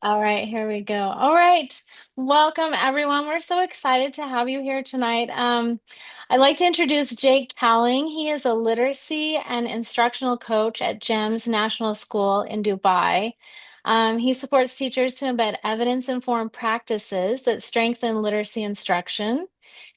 All right, here we go. All right. Welcome, everyone. We're so excited to have you here tonight. I'd like to introduce Jake Cowling. He is a literacy and instructional coach at GEMS National School in Dubai. He supports teachers to embed evidence-informed practices that strengthen literacy instruction.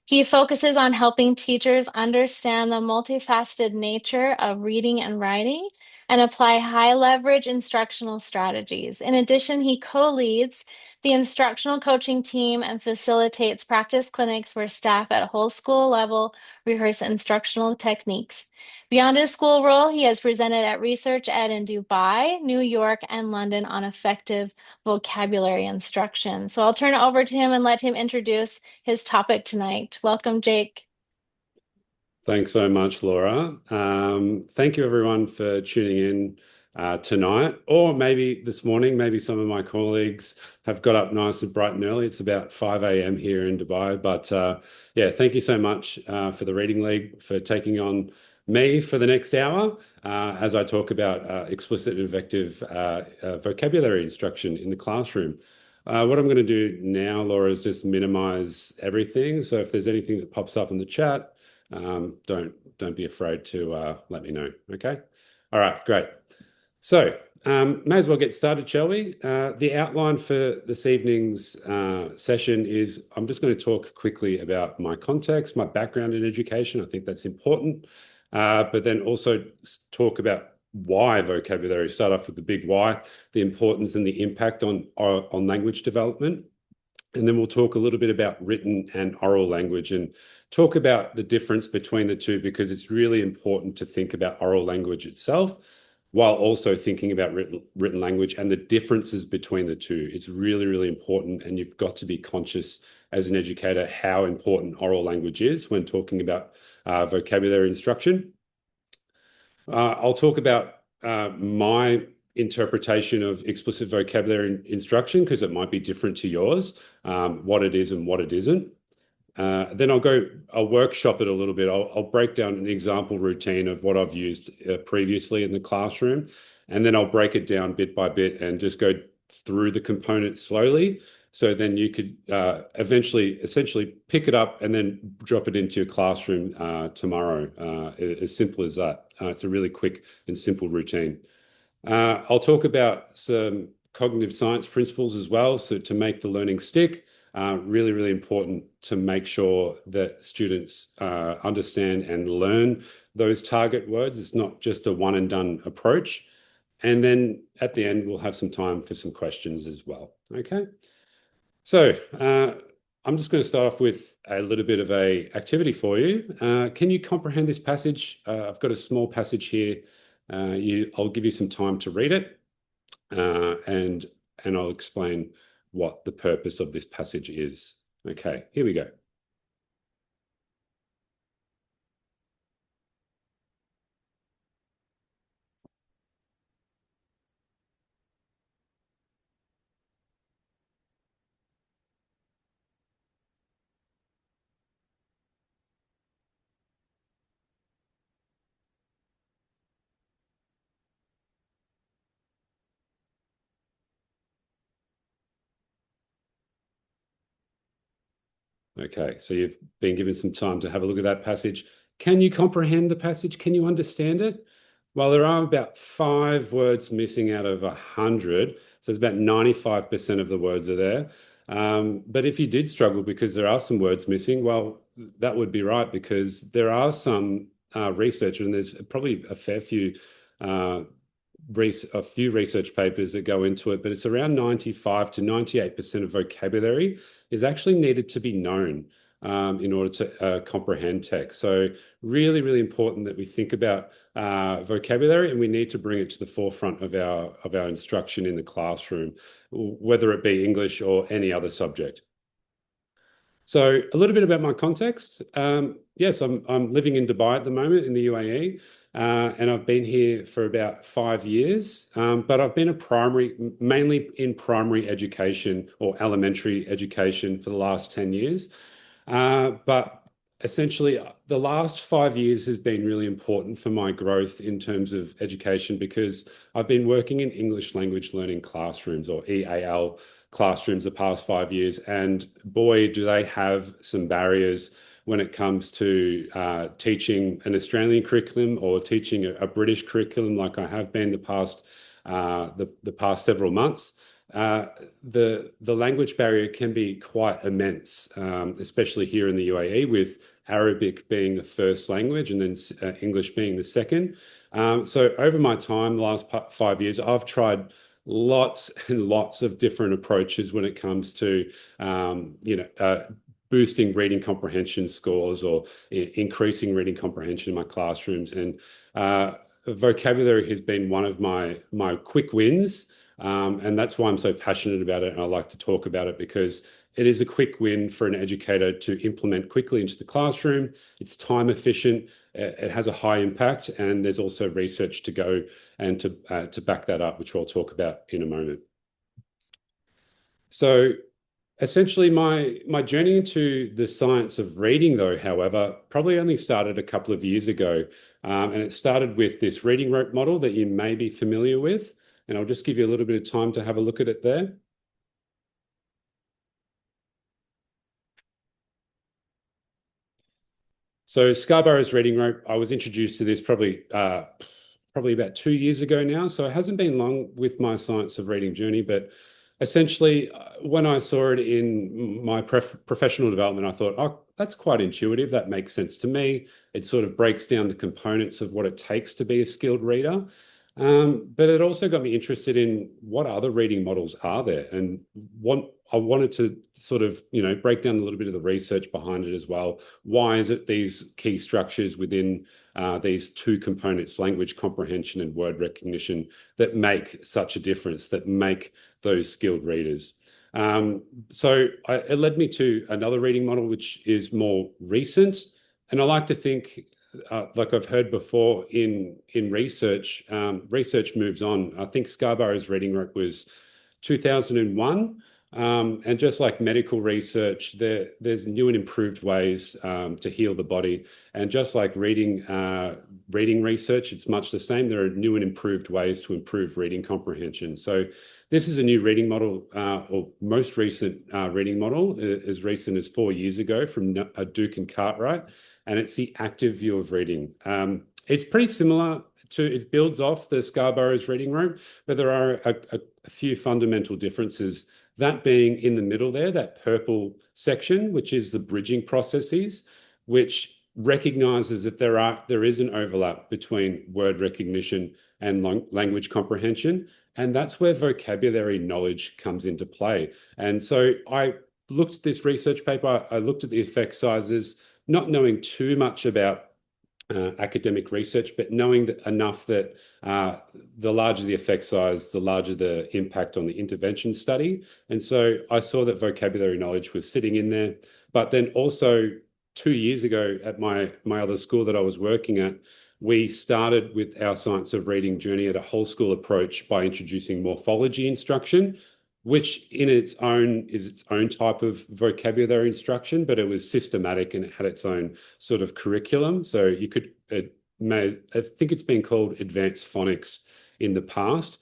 He focuses on helping teachers understand the multifaceted nature of reading and writing and apply high leverage instructional strategies. In addition, he co leads the instructional coaching team and facilitates practice clinics where staff at whole school level rehearse instructional techniques. Beyond his school role, he has presented at Research Ed in Dubai, New York, and London on effective vocabulary instruction. So I'll turn it over to him and let him introduce his topic tonight. Welcome, Jake. Thanks so much, Laura. Thank you, everyone, for tuning in tonight, or maybe this morning. Maybe some of my colleagues have got up nice and bright and early. It's about 5 a.m. here in Dubai. But yeah, thank you so much for the Reading League for taking on me for the next hour as I talk about explicit and effective vocabulary instruction in the classroom. What I'm going to do now, Laura, is just minimize everything. So if there's anything that pops up in the chat, don't be afraid to let me know. Okay. All right. Great. So may as well get started, shall we? The outline for this evening's session is I'm just going to talk quickly about my context, my background in education. I think that's important. But then also talk about why vocabulary. Start off with the big why, the importance and the impact on language development. And then we'll talk a little bit about written and oral language and talk about the difference between the two, because it's really important to think about oral language itself while also thinking about written language and the differences between the two. It's really, really important. And you've got to be conscious as an educator how important oral language is when talking about vocabulary instruction. I'll talk about my interpretation of explicit vocabulary instruction, because it might be different to yours, what it is and what it isn't. Then I'll workshop it a little bit. I'll break down an example routine of what I've used previously in the classroom, and then I'll break it down bit by bit and just go through the components slowly. So then you could essentially pick it up and then drop it into your classroom tomorrow. As simple as that. It's a really quick and simple routine. I'll talk about some cognitive science principles as well. So to make the learning stick, really, really important to make sure that students understand and learn those target words. It's not just a one and done approach. And then at the end, we'll have some time for some questions as well. Okay. So I'm just going to start off with a little bit of a activity for you. Can you comprehend this passage? I've got a small passage here. I'll give you some time to read it, and I'll explain what the purpose of this passage is. Okay, here we go. Okay, so you've been given some time to have a look at that passage. Can you comprehend the passage? Can you understand it? Well, there are about 5 words missing out of 100. So it's about 95% of the words are there. But if you did struggle because there are some words missing, well, that would be right, because there are some research, and there's probably uh, a few research papers that go into it, but it's around 95 to 98% of vocabulary is actually needed to be known in order to comprehend text. So really, really important that we think about vocabulary, and we need to bring it to the forefront of our instruction in the classroom, whether it be English or any other subject. So a little bit about my context. Yes, I'm living in Dubai at the moment in the UAE, and I've been here for about 5 years. But I've been mainly in primary education or elementary education for the last 10 years. But essentially the last 5 years has been really important for my growth in terms of education because I've been working in English language learning classrooms or EAL classrooms the past 5 years. And boy, do they have some barriers when it comes to teaching an Australian curriculum or teaching a British curriculum like I have been the past several months. Uh, the language barrier can be quite immense, especially here in the UAE, with Arabic being the first language and then English being the second. So over my time, the last 5 years, I've tried lots and lots of different approaches when it comes to, boosting reading comprehension scores or increasing reading comprehension in my classrooms. And vocabulary has been one of my quick wins. And that's why I'm so passionate about it. And I like to talk about it because it is a quick win for an educator to implement quickly into the classroom. It's time efficient. It has a high impact, and there's also research to go and to back that up, which we'll talk about in a moment. So essentially, my journey into the science of reading, though, however, probably only started a couple of years ago. And it started with this reading rope model that you may be familiar with. And I'll just give you a little bit of time to have a look at it there. So Scarborough's reading rope, I was introduced to this probably about 2 years ago now. So it hasn't been long with my science of reading journey, but essentially, when I saw it in my professional development, I thought, oh, that's quite intuitive. That makes sense to me. It sort of breaks down the components of what it takes to be a skilled reader. But it also got me interested in what other reading models are there, and what I wanted to sort of, break down a little bit of the research behind it as well. Why is it these key structures within these two components, language comprehension and word recognition, that make such a difference, that make those skilled readers? It led me to another reading model, which is more recent. And I like to think, like I've heard before in research, research moves on. I think Scarborough's reading rope was 2001. And just like medical research, there's new and improved ways to heal the body. And just like reading research, it's much the same. There are new and improved ways to improve reading comprehension. So this is a new reading model, or most recent reading model, as recent as 4 years ago from Duke and Cartwright, and it's the active view of reading. It's pretty similar it builds off the Scarborough's reading rope, but there are a few fundamental differences. That being in the middle there, that purple section, which is the bridging processes, which recognizes that there is an overlap between word recognition and language comprehension. And that's where vocabulary knowledge comes into play. And so I looked at this research paper, I looked at the effect sizes, not knowing too much about academic research, but knowing that enough that the larger the effect size, the larger the impact on the intervention study. And so I saw that vocabulary knowledge was sitting in there. But then also 2 years ago at my other school that I was working at, we started with our science of reading journey at a whole school approach by introducing morphology instruction, which in its own is its own type of vocabulary instruction, but it was systematic and it had its own sort of curriculum. So you could, I think it's been called advanced phonics in the past.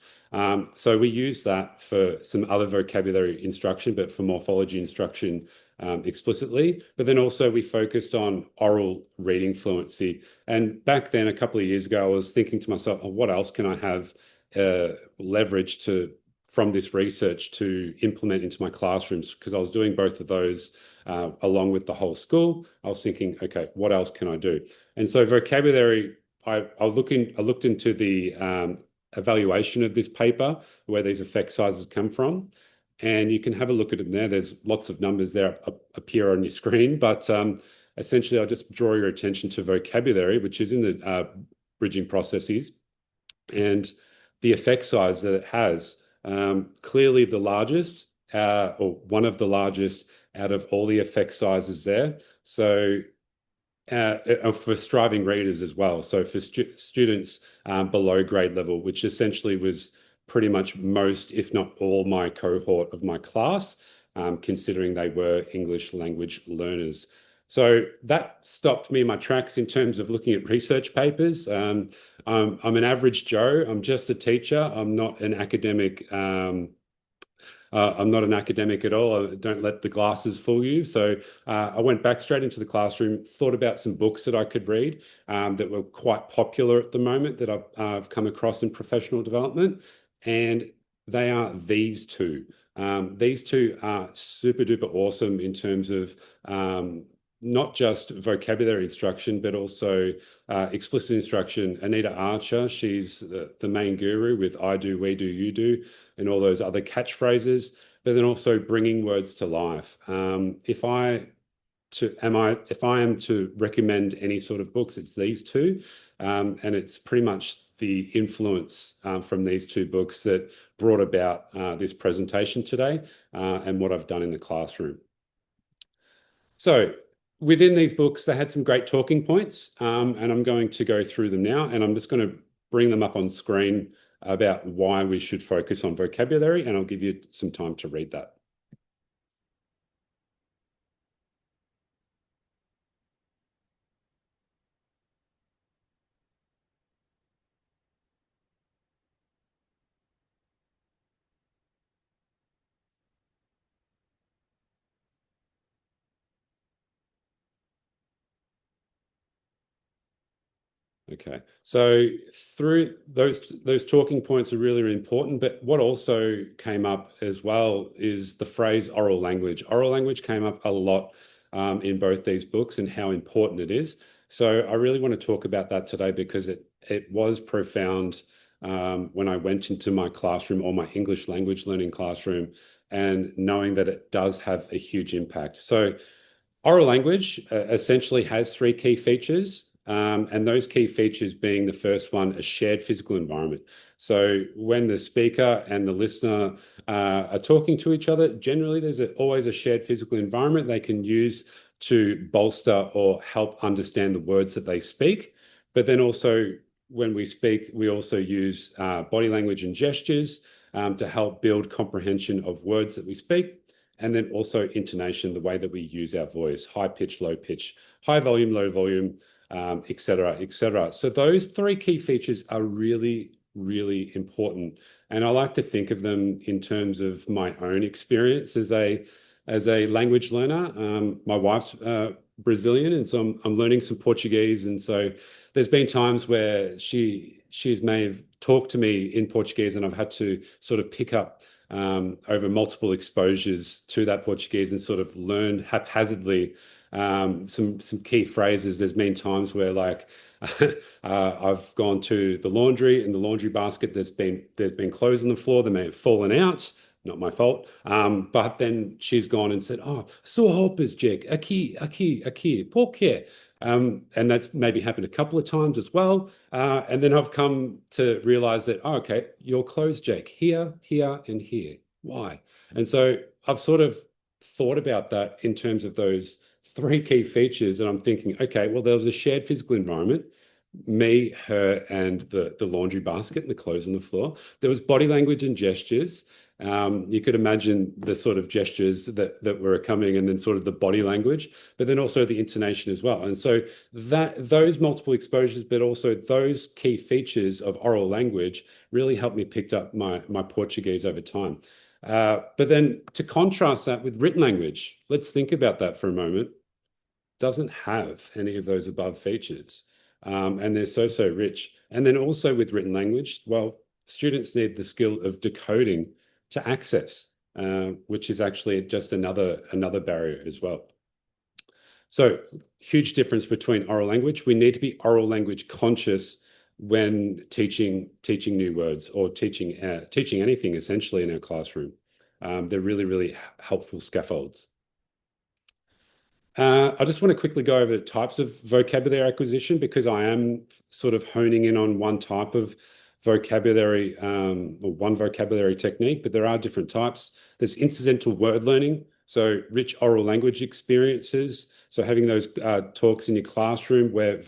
So we use that for some other vocabulary instruction, but for morphology instruction explicitly. But then also we focused on oral reading fluency. And back then, a couple of years ago, I was thinking to myself, oh, what else can I have leverage from this research to implement into my classrooms? Because I was doing both of those along with the whole school. I was thinking, okay, what else can I do? And so vocabulary, I looked into the evaluation of this paper, where these effect sizes come from. And you can have a look at it there. There's lots of numbers there appear on your screen, but essentially I'll just draw your attention to vocabulary, which is in the bridging processes, and the effect size that it has. Clearly the largest, or one of the largest out of all the effect sizes there. So for striving readers as well. So for students below grade level, which essentially was pretty much most, if not all, my cohort of my class, considering they were English language learners. So that stopped me in my tracks in terms of looking at research papers. I'm an average Joe. I'm just a teacher. I'm not an academic at all. Don't let the glasses fool you. So I went back straight into the classroom, thought about some books that I could read that were quite popular at the moment that I've come across in professional development. And they are these two. These two are super duper awesome in terms of not just vocabulary instruction, but also explicit instruction. Anita Archer, she's the main guru with I do, we do, you do, and all those other catchphrases, but then also bringing words to life. If I am to recommend any sort of books, it's these two, and it's pretty much the influence from these two books that brought about this presentation today and what I've done in the classroom. So within these books, they had some great talking points, and I'm going to go through them now, and I'm just going to bring them up on screen about why we should focus on vocabulary, and I'll give you some time to read that. Okay, so through those talking points are really, really important. But what also came up as well is the phrase oral language. Oral language came up a lot in both these books and how important it is. So I really want to talk about that today because it was profound when I went into my classroom or my English language learning classroom and knowing that it does have a huge impact. So oral language essentially has three key features, and those key features being the first one, a shared physical environment. So when the speaker and the listener are talking to each other, generally there's always a shared physical environment they can use to bolster or help understand the words that they speak. But then also when we speak, we also use body language and gestures to help build comprehension of words that we speak. And then also intonation, the way that we use our voice, high pitch, low pitch, high volume, low volume, et cetera, et cetera. So those three key features are really, really important. And I like to think of them in terms of my own experience as a language learner. My wife's Brazilian, and so I'm learning some Portuguese. And so there's been times where she's may have talked to me in Portuguese, and I've had to sort of pick up over multiple exposures to that Portuguese and sort of learn haphazardly some key phrases. There's been times where like I've gone to the laundry, and the laundry basket there's been clothes on the floor that may have fallen out. Not my fault. But then she's gone and said, "Oh, sua roupas, Jake, aqui, por quê?" And that's maybe happened a couple of times as well. And then I've come to realize that, oh, okay, your clothes, Jake, here, here, and here. Why? And so I've sort of thought about that in terms of those three key features. And I'm thinking, okay, well, there was a shared physical environment, me, her, and the laundry basket and the clothes on the floor. There was body language and gestures. You could imagine the sort of gestures that were coming, and then sort of the body language, but then also the intonation as well. And so that those multiple exposures, but also those key features of oral language really helped me pick up my Portuguese over time. But then to contrast that with written language, let's think about that for a moment. Doesn't have any of those above features. And they're so rich. And then also with written language, well, students need the skill of decoding to access, which is actually just another barrier as well. So huge difference between oral language. We need to be oral language conscious when teaching new words or teaching anything essentially in our classroom. They're really, really helpful scaffolds. I just want to quickly go over types of vocabulary acquisition because I am sort of honing in on one type of vocabulary or one vocabulary technique, but there are different types. There's incidental word learning, so rich oral language experiences. So having those talks in your classroom where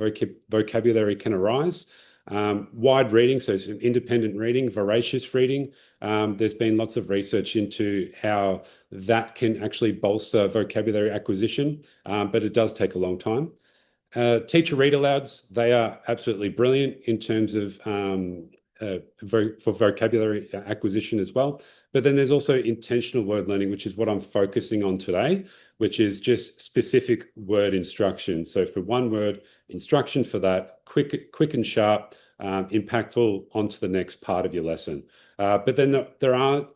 vocabulary can arise. Wide reading, so some independent reading, voracious reading. There's been lots of research into how that can actually bolster vocabulary acquisition, but it does take a long time. Teacher read alouds, they are absolutely brilliant in terms of for vocabulary acquisition as well. But then there's also intentional word learning, which is what I'm focusing on today, which is just specific word instruction. So for one word, instruction for that, quick and sharp, impactful onto the next part of your lesson. But then there are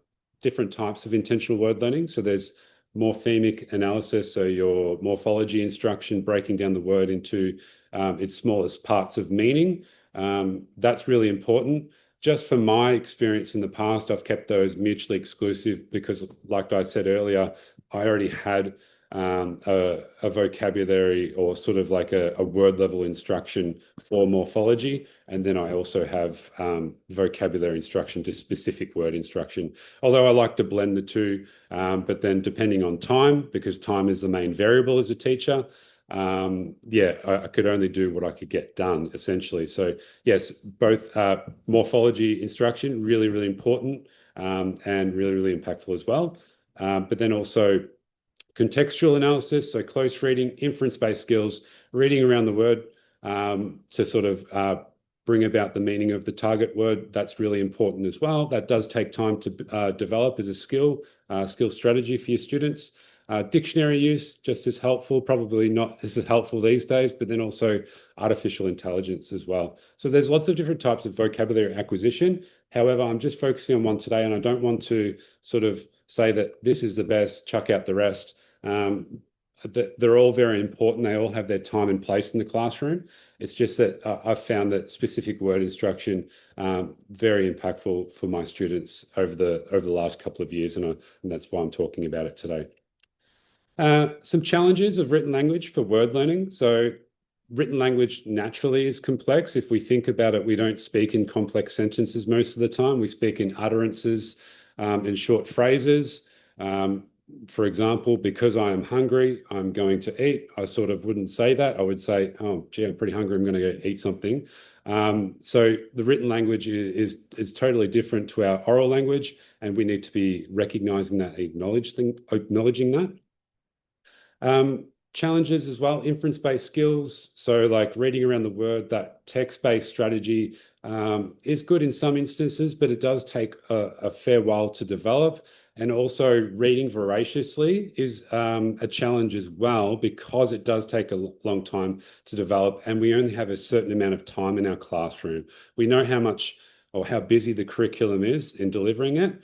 different types of intentional word learning. So there's morphemic analysis, so your morphology instruction, breaking down the word into its smallest parts of meaning. That's really important. Just from my experience in the past, I've kept those mutually exclusive because, like I said earlier, I already had a vocabulary or sort of like a word level instruction for morphology. And then I also have vocabulary instruction to specific word instruction. Although I like to blend the two, but then depending on time, because time is the main variable as a teacher, yeah, I could only do what I could get done essentially. So yes, both morphology instruction, really, really important and really, really impactful as well. But then also contextual analysis, so close reading, inference-based skills, reading around the word to sort of bring about the meaning of the target word. That's really important as well. That does take time to develop as a skill strategy for your students. Dictionary use, just as helpful, probably not as helpful these days, but then also artificial intelligence as well. So there's lots of different types of vocabulary acquisition. However, I'm just focusing on one today, and I don't want to sort of say that this is the best, chuck out the rest. They're all very important. They all have their time and place in the classroom. It's just that I've found that specific word instruction very impactful for my students over the last couple of years, and that's why I'm talking about it today. Some challenges of written language for word learning. So written language naturally is complex. If we think about it, we don't speak in complex sentences most of the time. We speak in utterances and short phrases. For example, because I am hungry, I'm going to eat. I sort of wouldn't say that. I would say, oh, gee, I'm pretty hungry. I'm going to go eat something. So the written language is totally different to our oral language, and we need to be recognizing that, acknowledging that. Challenges as well, inference-based skills. So like reading around the word, that text-based strategy is good in some instances, but it does take a fair while to develop. And also reading voraciously is a challenge as well because it does take a long time to develop, and we only have a certain amount of time in our classroom. We know how much or how busy the curriculum is in delivering it.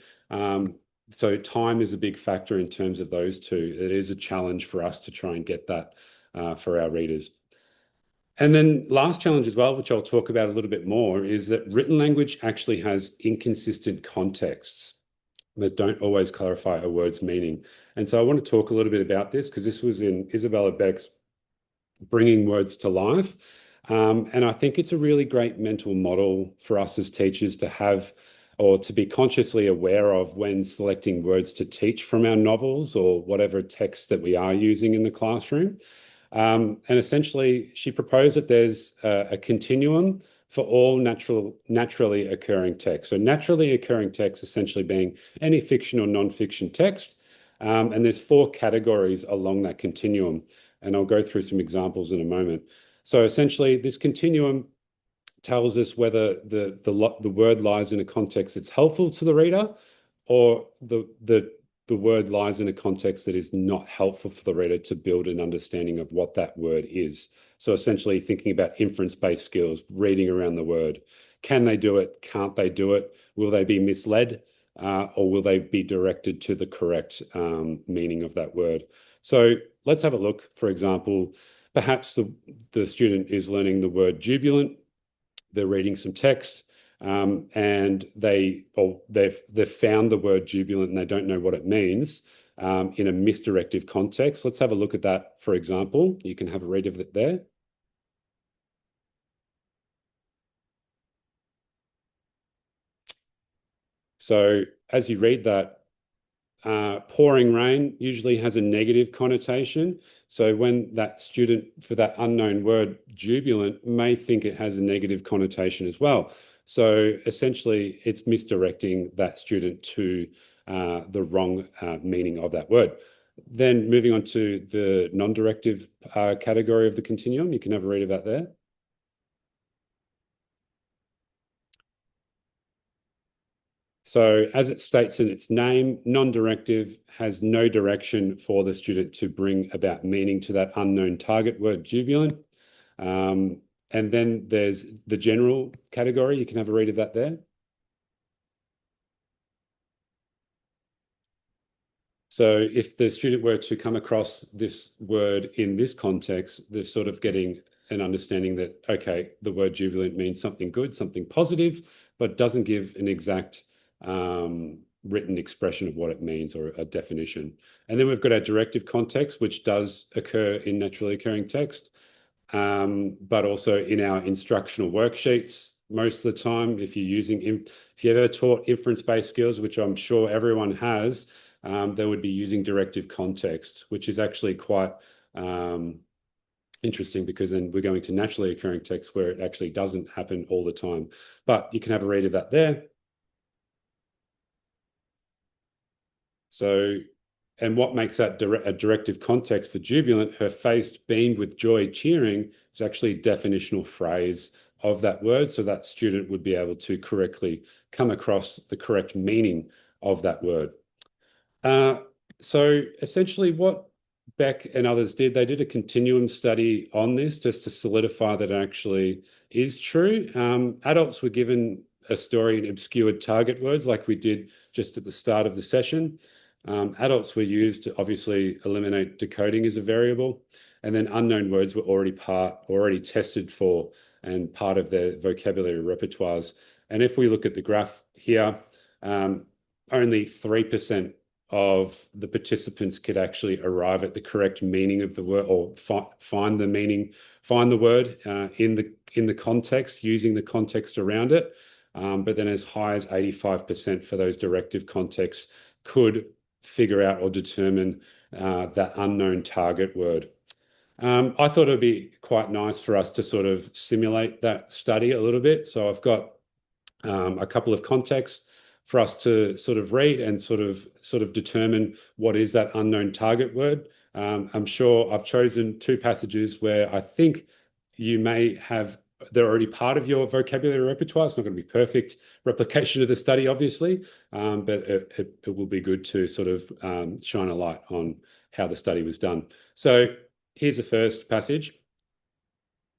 So time is a big factor in terms of those two. It is a challenge for us to try and get that for our readers. And then last challenge as well, which I'll talk about a little bit more, is that written language actually has inconsistent contexts that don't always clarify a word's meaning. And so I want to talk a little bit about this because this was in Isabella Beck's Bringing Words to Life. And I think it's a really great mental model for us as teachers to have or to be consciously aware of when selecting words to teach from our novels or whatever text that we are using in the classroom. And essentially, she proposed that there's a continuum for all naturally occurring text. So naturally occurring text essentially being any fiction or non-fiction text. And there's four categories along that continuum. And I'll go through some examples in a moment. So essentially, this continuum tells us whether the word lies in a context that's helpful to the reader, or the word lies in a context that is not helpful for the reader to build an understanding of what that word is. So essentially thinking about inference-based skills, reading around the word. Can they do it? Can't they do it? Will they be misled? Or will they be directed to the correct meaning of that word? So let's have a look. For example, perhaps the student is learning the word jubilant. They're reading some text and they've found the word jubilant and they don't know what it means in a misdirective context. Let's have a look at that, for example. You can have a read of it there. So as you read that, pouring rain usually has a negative connotation. So when that student for that unknown word jubilant may think it has a negative connotation as well. So essentially, it's misdirecting that student to the wrong meaning of that word. Then moving on to the non-directive category of the continuum, you can have a read of that there. So as it states in its name, non-directive has no direction for the student to bring about meaning to that unknown target word jubilant. Um, and then there's the general category. You can have a read of that there. So if the student were to come across this word in this context, they're sort of getting an understanding that, okay, the word jubilant means something good, something positive, but doesn't give an exact written expression of what it means or a definition. And then we've got our directive context, which does occur in naturally occurring text, but also in our instructional worksheets most of the time. If you've ever taught inference-based skills, which I'm sure everyone has, they would be using directive context, which is actually quite interesting because then we're going to naturally occurring text where it actually doesn't happen all the time. But you can have a read of that there. So, and what makes that a directive context for jubilant, her face beamed with joy, cheering, is actually a definitional phrase of that word. So that student would be able to correctly come across the correct meaning of that word. Uh, so essentially what Beck and others did, they did a continuum study on this just to solidify that it actually is true. Adults were given a story in obscured target words like we did just at the start of the session. Adults were used to obviously eliminate decoding as a variable, and then unknown words were already tested for and part of their vocabulary repertoires. And if we look at the graph here, only 3% of the participants could actually arrive at the correct meaning of the word or find the meaning, find the word in the context, using the context around it. But then as high as 85% for those directive contexts could figure out or determine that unknown target word. I thought it would be quite nice for us to sort of simulate that study a little bit. So I've got a couple of contexts for us to sort of read and sort of determine what is that unknown target word. I'm sure I've chosen two passages where I think you may have they're already part of your vocabulary repertoire. It's not going to be perfect replication of the study, obviously, but it will be good to sort of shine a light on how the study was done. So here's the first passage.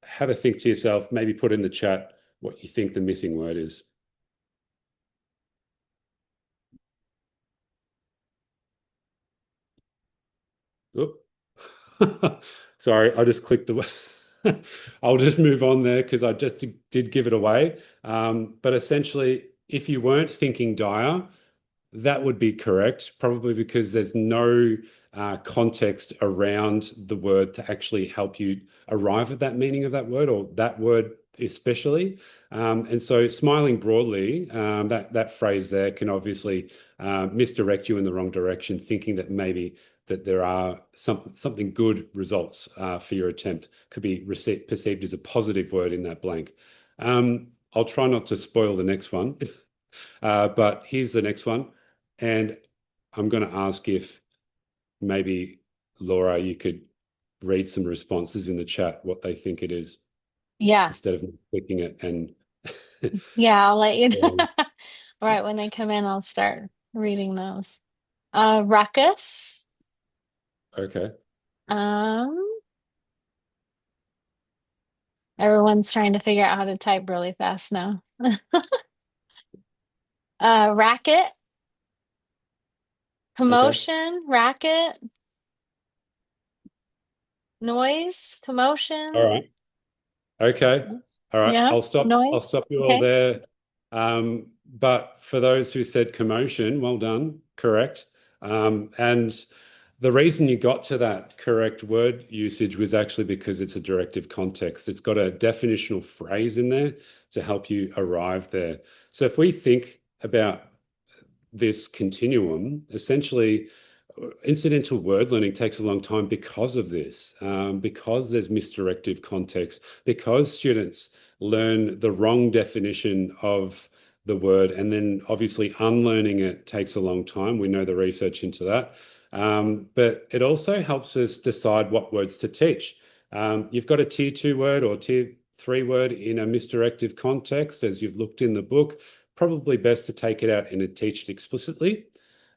Have a think to yourself, maybe put in the chat what you think the missing word is. Oop. Sorry, I just clicked the. I'll just move on there because I just did give it away. But essentially, if you weren't thinking dire, that would be correct, probably because there's no context around the word to actually help you arrive at that meaning of that word or that word especially. And so smiling broadly, that phrase there can obviously misdirect you in the wrong direction, thinking that maybe that there are something good results for your attempt could be perceived as a positive word in that blank. I'll try not to spoil the next one, but here's the next one. And I'm going to ask if maybe, Laura, you could read some responses in the chat, what they think it is, Yeah. instead of clicking it and Yeah, I'll let you know. um, All right, when they come in, I'll start reading those. Ruckus. okay. Um, Everyone's trying to figure out how to type really fast now. Racket, Okay. commotion, racket, noise, All commotion. right. Okay. All right. Yeah, I'll noise. stop you all Okay. there. But for those who said commotion, well done. Correct. And the reason you got to that correct word usage was actually because it's a directive context. It's got a definitional phrase in there to help you arrive there. So if we think about this continuum, essentially incidental word learning takes a long time because of this, because there's misdirective context, because students learn the wrong definition of the word, and then obviously unlearning it takes a long time. We know the research into that. But it also helps us decide what words to teach. You've got a tier two word or tier three word in a misdirective context, as you've looked in the book, probably best to take it out and teach it explicitly.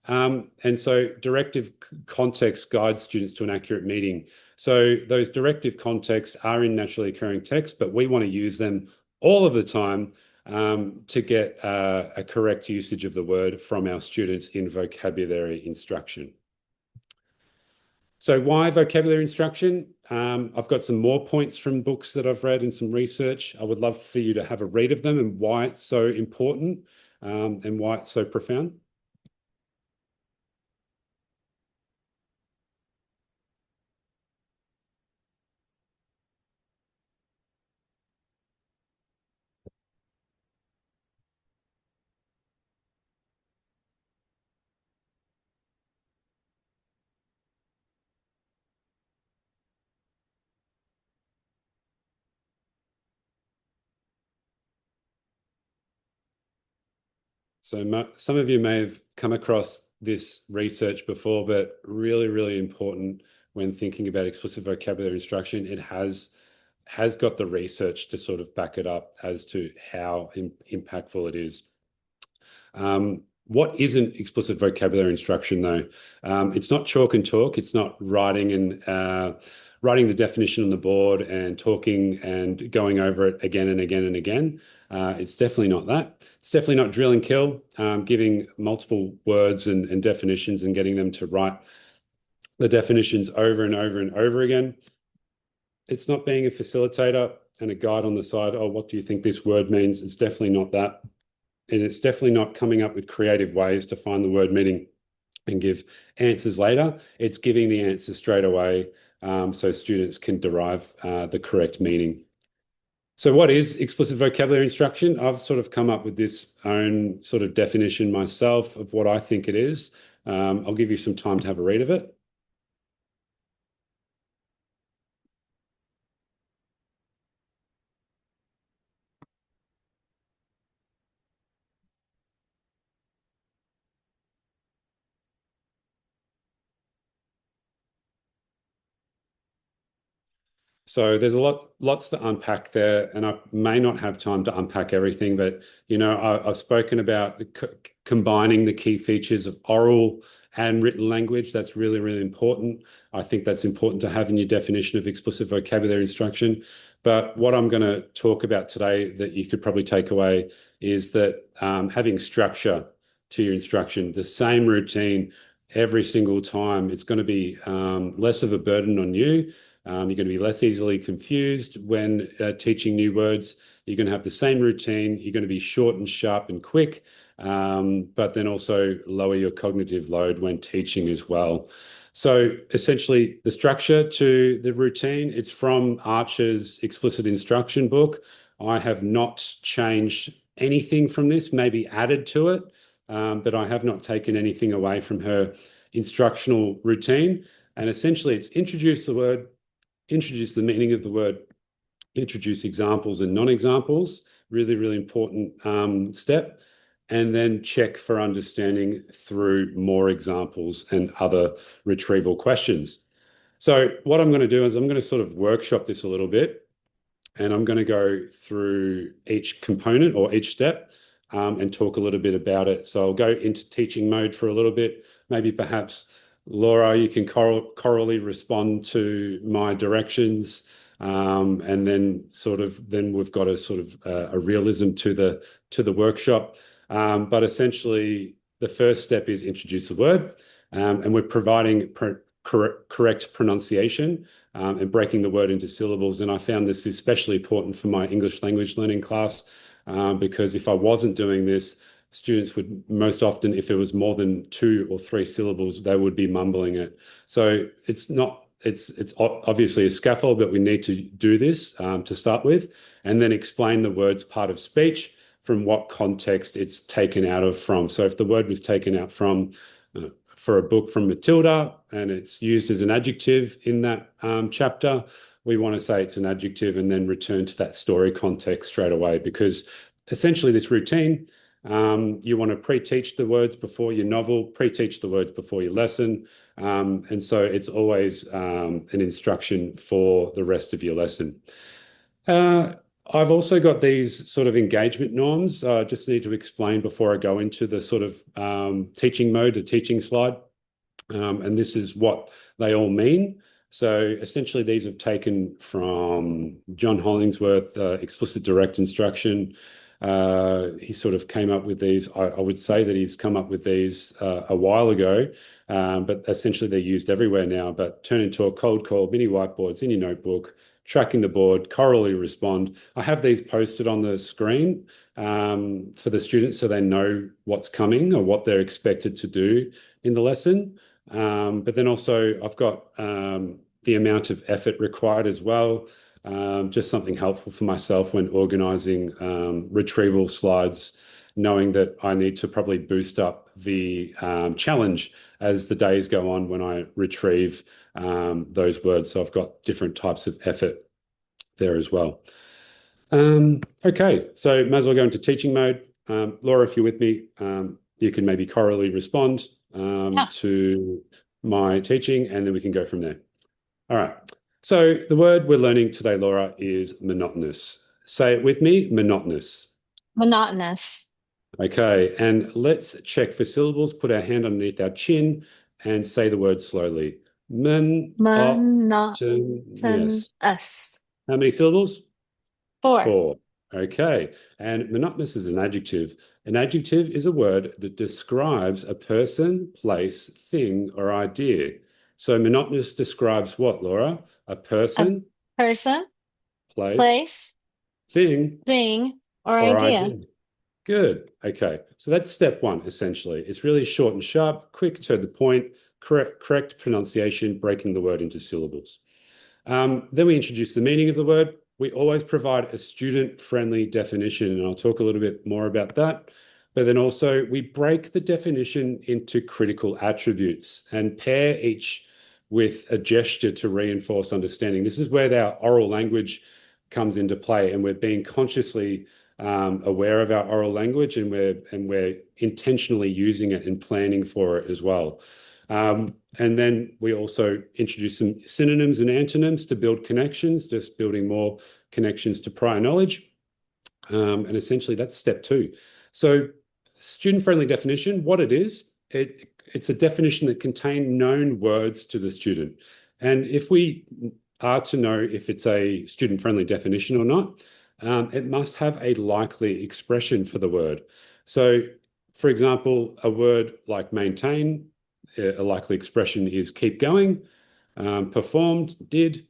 And so directive context guides students to an accurate meaning. So those directive contexts are in naturally occurring text, but we want to use them all of the time to get a correct usage of the word from our students in vocabulary instruction. So why vocabulary instruction? I've got some more points from books that I've read and some research. I would love for you to have a read of them and why it's so important and why it's so profound. So some of you may have come across this research before, but really, really important when thinking about explicit vocabulary instruction. It has got the research to sort of back it up as to how impactful it is. What isn't explicit vocabulary instruction, though? It's not chalk and talk. It's not writing the definition on the board and talking and going over it again and again and again. It's definitely not that. It's definitely not drill and kill, giving multiple words and definitions and getting them to write the definitions over and over and over again. It's not being a facilitator and a guide on the side. Oh, what do you think this word means? It's definitely not that. And it's definitely not coming up with creative ways to find the word meaning and give answers later. It's giving the answer straight away so students can derive the correct meaning. So what is explicit vocabulary instruction? I've sort of come up with this own sort of definition myself of what I think it is. I'll give you some time to have a read of it. So there's lots to unpack there, and I may not have time to unpack everything, but I've spoken about combining the key features of oral and written language. That's really, really important. I think that's important to have in your definition of explicit vocabulary instruction. But what I'm going to talk about today that you could probably take away is that having structure to your instruction, the same routine every single time, it's going to be less of a burden on you. You're going to be less easily confused when teaching new words. You're going to have the same routine. You're going to be short and sharp and quick, but then also lower your cognitive load when teaching as well. So essentially, the structure to the routine, it's from Archer's explicit instruction book. I have not changed anything from this, maybe added to it, but I have not taken anything away from her instructional routine. And essentially, it's introduce the word, introduce the meaning of the word, introduce examples and non-examples, really, really important step, and then check for understanding through more examples and other retrieval questions. So what I'm going to do is I'm going to sort of workshop this a little bit, and I'm going to go through each component or each step and talk a little bit about it. So I'll go into teaching mode for a little bit, maybe perhaps Laura, you can chorally respond to my directions, and then we've got a sort of a realism to the workshop. But essentially, the first step is introduce the word, and we're providing correct pronunciation and breaking the word into syllables. And I found this especially important for my English language learning class because if I wasn't doing this, students would most often, if it was more than 2 or 3 syllables, they would be mumbling it. So it's obviously a scaffold, but we need to do this to start with, and then explain the words part of speech. from what context it's taken out of from. So if the word was taken out from for a book from Matilda and it's used as an adjective in that chapter, we want to say it's an adjective and then return to that story context straight away, because essentially this routine, you want to pre-teach the words before your novel, pre-teach the words before your lesson. And so it's always an instruction for the rest of your lesson. Uh, I've also got these sort of engagement norms. I just need to explain before I go into the sort of teaching mode, the teaching slide. And this is what they all mean. So essentially, these have taken from John Hollingsworth, Explicit Direct Instruction. He sort of came up with these. I would say that he's come up with these a while ago, but essentially they're used everywhere now. But turn into a cold call, mini whiteboards in your notebook, tracking the board, chorally respond. I have these posted on the screen for the students so they know what's coming or what they're expected to do in the lesson. But then also I've got the amount of effort required as well. Just something helpful for myself when organizing retrieval slides, knowing that I need to probably boost up the challenge as the days go on when I retrieve those words. So I've got different types of effort there as well. Okay, so might as well go into teaching mode. Laura, if you're with me, you can maybe chorally respond Yeah. to my teaching, and then we can go from there. All right. So the word we're learning today, Laura, is monotonous. Say it with me, monotonous. Monotonous. Okay, and let's check for syllables. Put our hand underneath our chin and say the word slowly. Monotonous. Yes. Monotonous. How many syllables? 4. Four. Okay. And monotonous is an adjective. An adjective is a word that describes a person, place, thing, or idea. So monotonous describes what, Laura? A A person, person, place, place, thing, thing, or or idea. idea. Good. Okay. So that's step one, essentially. It's really short and sharp, quick to the point, correct pronunciation, breaking the word into syllables. Then we introduce the meaning of the word. We always provide a student-friendly definition, and I'll talk a little bit more about that. But then also we break the definition into critical attributes and pair each with a gesture to reinforce understanding. This is where our oral language comes into play, and we're being consciously aware of our oral language, and we're intentionally using it and planning for it as well. And then we also introduce some synonyms and antonyms to build connections, just building more connections to prior knowledge. And essentially that's step two. So student-friendly definition, what it is, it's a definition that contains known words to the student. And if we are to know if it's a student-friendly definition or not, it must have a likely expression for the word. So, for example, a word like maintain, a likely expression is keep going, performed, did,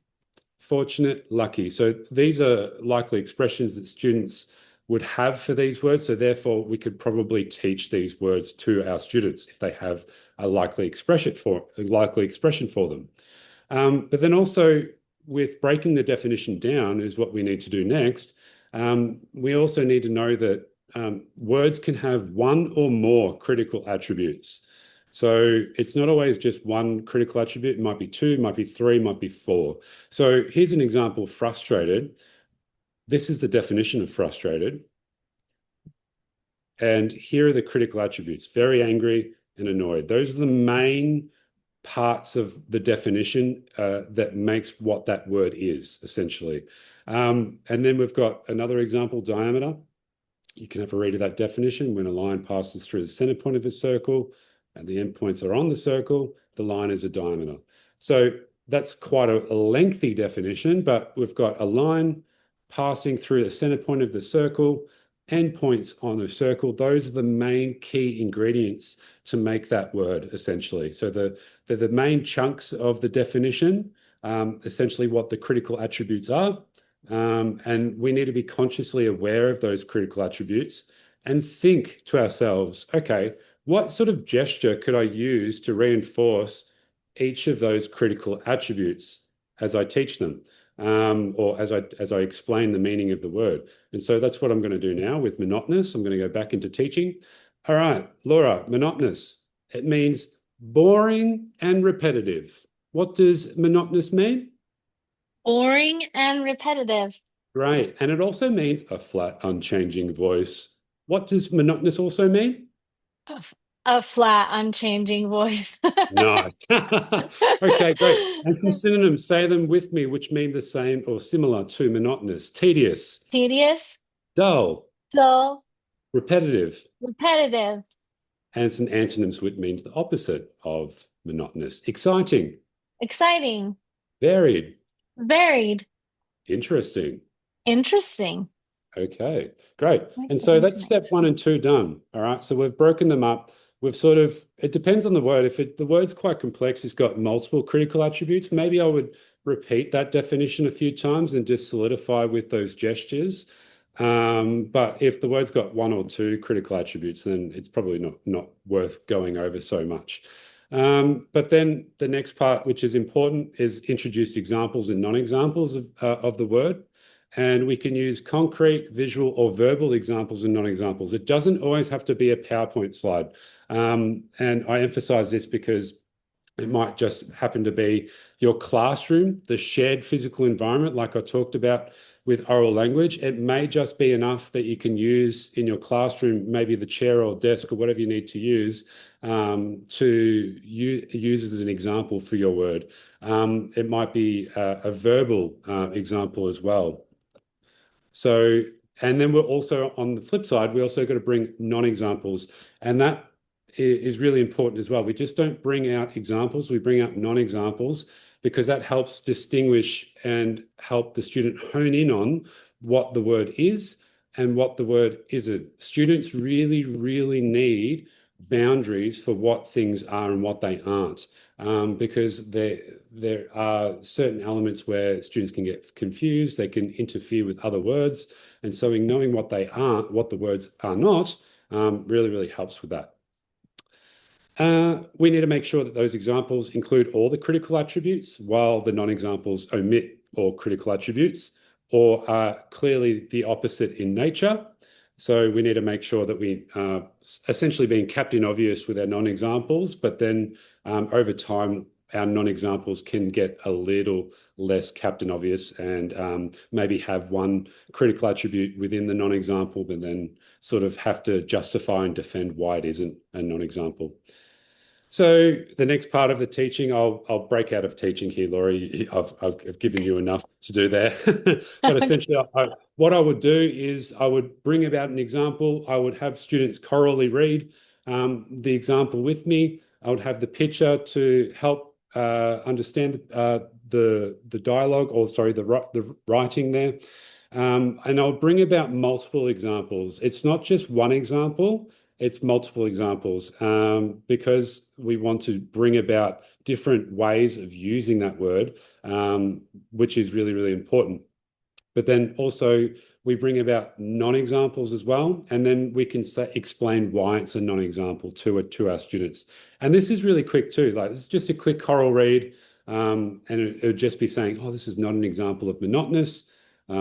fortunate, lucky. So these are likely expressions that students would have for these words. So therefore, we could probably teach these words to our students if they have a likely expression for them. But then also with breaking the definition down is what we need to do next. We also need to know that words can have one or more critical attributes. So it's not always just one critical attribute. It might be two, might be three, might be four. So here's an example, frustrated. This is the definition of frustrated. And here are the critical attributes, very angry and annoyed. Those are the main parts of the definition that makes what that word is, essentially. And then we've got another example, diameter. You can have a read of that definition. When a line passes through the center point of a circle and the endpoints are on the circle, the line is a diameter. So that's quite a lengthy definition, but we've got a line passing through the center point of the circle, endpoints on the circle. Those are the main key ingredients to make that word, essentially. So they're the main chunks of the definition, essentially what the critical attributes are. And we need to be consciously aware of those critical attributes and think to ourselves, okay, what sort of gesture could I use to reinforce each of those critical attributes as I teach them? or as I explain the meaning of the word. And so that's what I'm going to do now with monotonous. I'm going to go back into teaching. All right, Laura, monotonous. It means boring and repetitive. What does monotonous mean? Boring and repetitive. Great. And it also means a flat, unchanging voice. What does monotonous also mean? A, a flat, unchanging voice. Nice. Okay, great. And some synonyms, say them with me, which mean the same or similar to monotonous: tedious, Tedious, dull, dull, repetitive, repetitive, and some antonyms which means the opposite of monotonous: exciting, exciting, varied, varied, interesting. interesting. Okay, great. I like And the so that's step intonation. one and two done. All right. So we've broken them up. We've sort of, it depends on the word. If the word's quite complex, it's got multiple critical attributes, maybe I would repeat that definition a few times and just solidify with those gestures. But if the word's got one or two critical attributes, then it's probably not worth going over so much. But then the next part, which is important, is introduce examples and non-examples of the word. And we can use concrete, visual, or verbal examples and non-examples. It doesn't always have to be a PowerPoint slide. And I emphasize this because it might just happen to be your classroom, the shared physical environment, like I talked about with oral language. It may just be enough that you can use in your classroom, maybe the chair or desk or whatever you need to use to use as an example for your word. It might be a verbal example as well. So, and then we're also on the flip side, we also got to bring non-examples, and that is really important as well. We just don't bring out examples, we bring out non-examples because that helps distinguish and help the student hone in on what the word is and what the word isn't. Students really, really need boundaries for what things are and what they aren't, because there are certain elements where students can get confused, they can interfere with other words. And so in knowing what they are, what the words are not, really, really helps with that. We need to make sure that those examples include all the critical attributes, while the non-examples omit all critical attributes or are clearly the opposite in nature. So we need to make sure that we are essentially being captain obvious with our non-examples, but then over time, our non-examples can get a little less captain obvious and maybe have one critical attribute within the non-example, but then sort of have to justify and defend why it isn't a non-example. So the next part of the teaching, I'll break out of teaching here, Laurie. I've given you enough to do there. But essentially, what I would do is I would bring about an example. I would have students chorally read the example with me. I would have the picture to help understand the dialogue, or sorry, the writing there. And I'll bring about multiple examples. It's not just one example, it's multiple examples, because we want to bring about different ways of using that word, which is really, really important. But then also we bring about non-examples as well, and then we can explain why it's a non-example to our students. And this is really quick too. Like, this is just a quick choral read, and it would just be saying, "Oh, this is not an example of monotonous."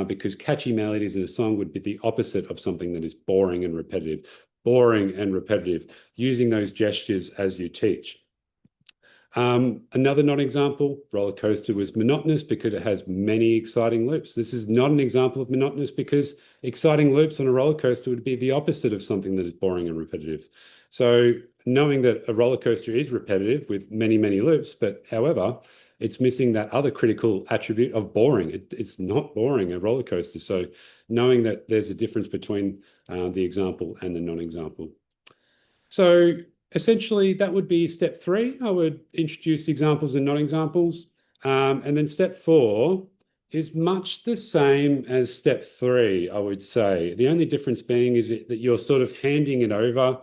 Because catchy melodies in a song would be the opposite of something that is boring and repetitive. Boring and repetitive, using those gestures as you teach. Another non-example, roller coaster, was monotonous because it has many exciting loops. This is not an example of monotonous because exciting loops on a roller coaster would be the opposite of something that is boring and repetitive. So knowing that a roller coaster is repetitive with many, many loops, but however, it's missing that other critical attribute of boring. It's not boring, a roller coaster. So knowing that there's a difference between the example and the non-example. So essentially, that would be step three. I would introduce examples and non-examples. And then step four is much the same as step three, I would say. The only difference being is that you're sort of handing it over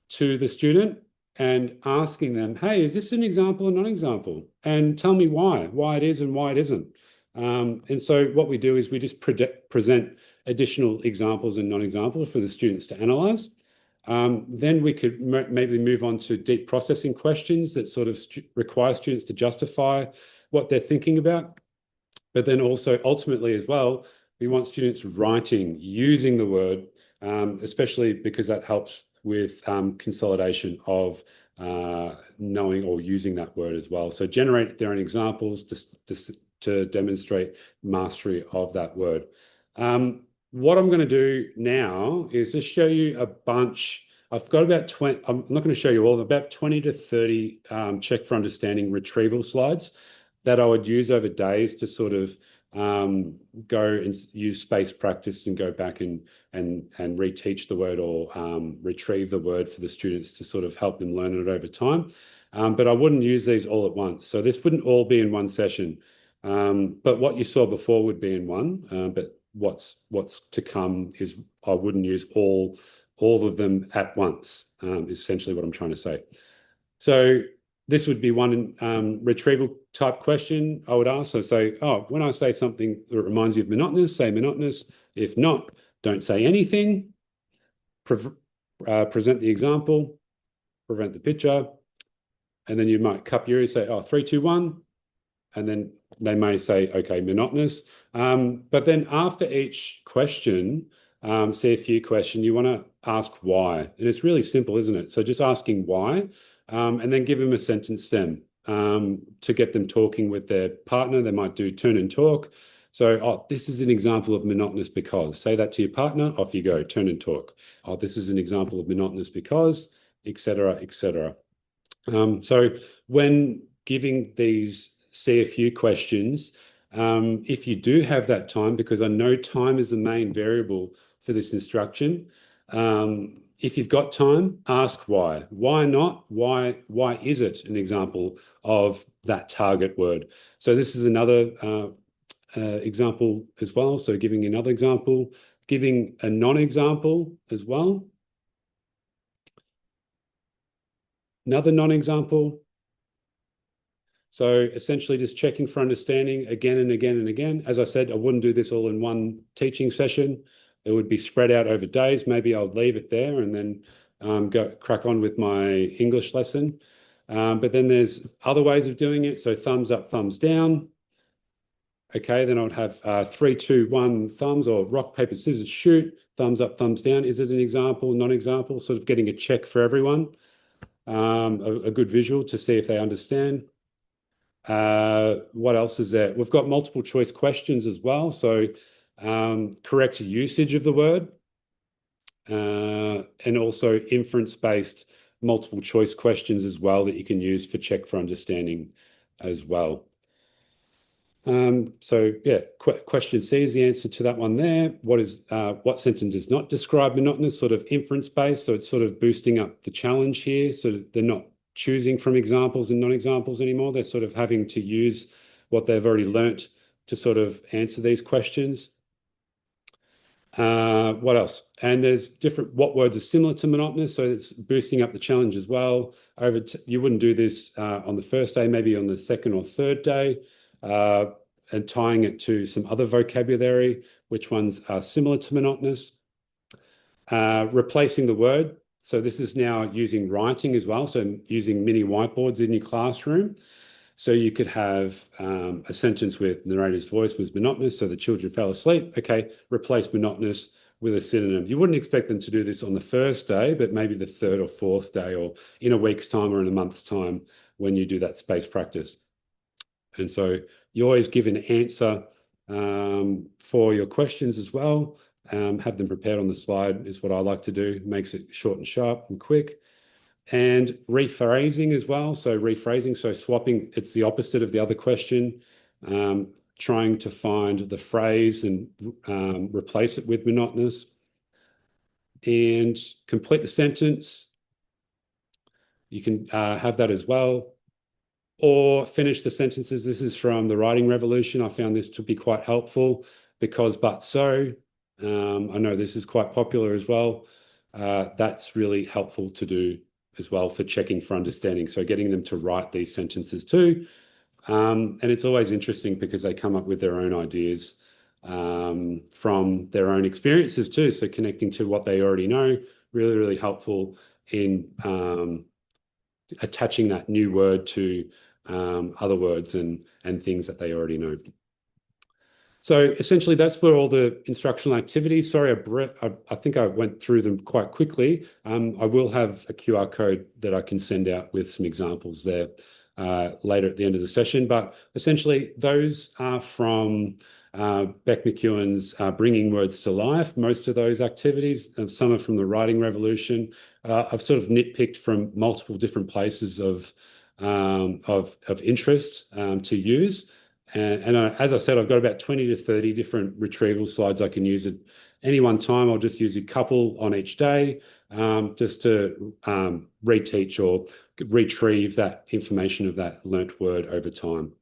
to the student and asking them, hey, is this an example or non-example? And tell me why it is and why it isn't. And so what we do is we just present additional examples and non-examples for the students to analyze. Then we could maybe move on to deep processing questions that sort of require students to justify what they're thinking about. But then also ultimately as well, we want students writing, using the word, especially because that helps with consolidation of knowing or using that word as well. So generate their own examples to demonstrate mastery of that word. What I'm going to do now is just show you a bunch. I've got about 20, I'm not going to show you all, about 20 to 30 check for understanding retrieval slides that I would use over days to sort of go and use space practice and go back and reteach the word or retrieve the word for the students to sort of help them learn it over time. But I wouldn't use these all at once. So this wouldn't all be in one session. But what you saw before would be in one. But what's to come is I wouldn't use all of them at once, is essentially what I'm trying to say. So this would be one retrieval type question I would ask. So say, oh, when I say something that reminds you of monotonous, say monotonous. If not, don't say anything. Present the example, prevent the picture, and then you might cup your ears, say, oh, 3, 2, 1, and then they may say, okay, monotonous. But then after each question, CFU question, you want to ask why. And it's really simple, isn't it? So just asking why, and then give them a sentence stem to get them talking with their partner. They might do turn and talk. So, oh, this is an example of monotonous because. Say that to your partner, off you go, turn and talk. Oh, this is an example of monotonous because, etc., etc. So when giving these CFU questions, if you do have that time, because I know time is the main variable for this instruction, if you've got time, ask why. Why not? Why is it an example of that target word? So this is another example as well. So giving another example, giving a non-example as well. Another non-example. So essentially just checking for understanding again and again and again. As I said, I wouldn't do this all in one teaching session. It would be spread out over days. Maybe I'll leave it there and then go crack on with my English lesson. But then there's other ways of doing it. So thumbs up, thumbs down. Okay, then I would have 3, 2, 1 thumbs, or rock, paper, scissors, shoot, thumbs up, thumbs down. Is it an example, non-example? Sort of getting a check for everyone, a good visual to see if they understand. What else is there? We've got multiple choice questions as well. So correct usage of the word, and also inference-based multiple choice questions as well that you can use for check for understanding as well. So yeah, question C is the answer to that one there. What sentence does not describe monotonous? Sort of inference-based. So it's sort of boosting up the challenge here. So they're not choosing from examples and non-examples anymore. They're sort of having to use what they've already learnt to sort of answer these questions. What else? And there's different, what words are similar to monotonous? So it's boosting up the challenge as well. You wouldn't do this on the first day, maybe on the second or third day, and tying it to some other vocabulary, which ones are similar to monotonous. Replacing the word. So this is now using writing as well. So using mini whiteboards in your classroom. So you could have a sentence with narrator's voice was monotonous, so the children fell asleep. Okay, replace monotonous with a synonym. You wouldn't expect them to do this on the first day, but maybe the third or fourth day, or in a week's time or in a month's time when you do that space practice. And so you always give an answer for your questions as well. Have them prepared on the slide is what I like to do. Makes it short and sharp and quick. And rephrasing as well. So rephrasing, so swapping, it's the opposite of the other question. Trying to find the phrase and replace it with monotonous. And complete the sentence. You can have that as well. Or finish the sentences. This is from the Writing Revolution. I found this to be quite helpful because, but so. I know this is quite popular as well. That's really helpful to do as well for checking for understanding. So getting them to write these sentences too. And it's always interesting because they come up with their own ideas from their own experiences too. So connecting to what they already know, really, really helpful in attaching that new word to other words and things that they already know. So essentially, that's where all the instructional activities. Sorry, I think I went through them quite quickly. I will have a QR code that I can send out with some examples there later at the end of the session. But essentially, those are from Beck McEwen's Bringing Words to Life. Most of those activities, some are from the Writing Revolution. I've sort of nitpicked from multiple different places of interest to use. And as I said, I've got about 20 to 30 different retrieval slides I can use at any one time. I'll just use a couple on each day just to reteach or retrieve that information of that learnt word over time.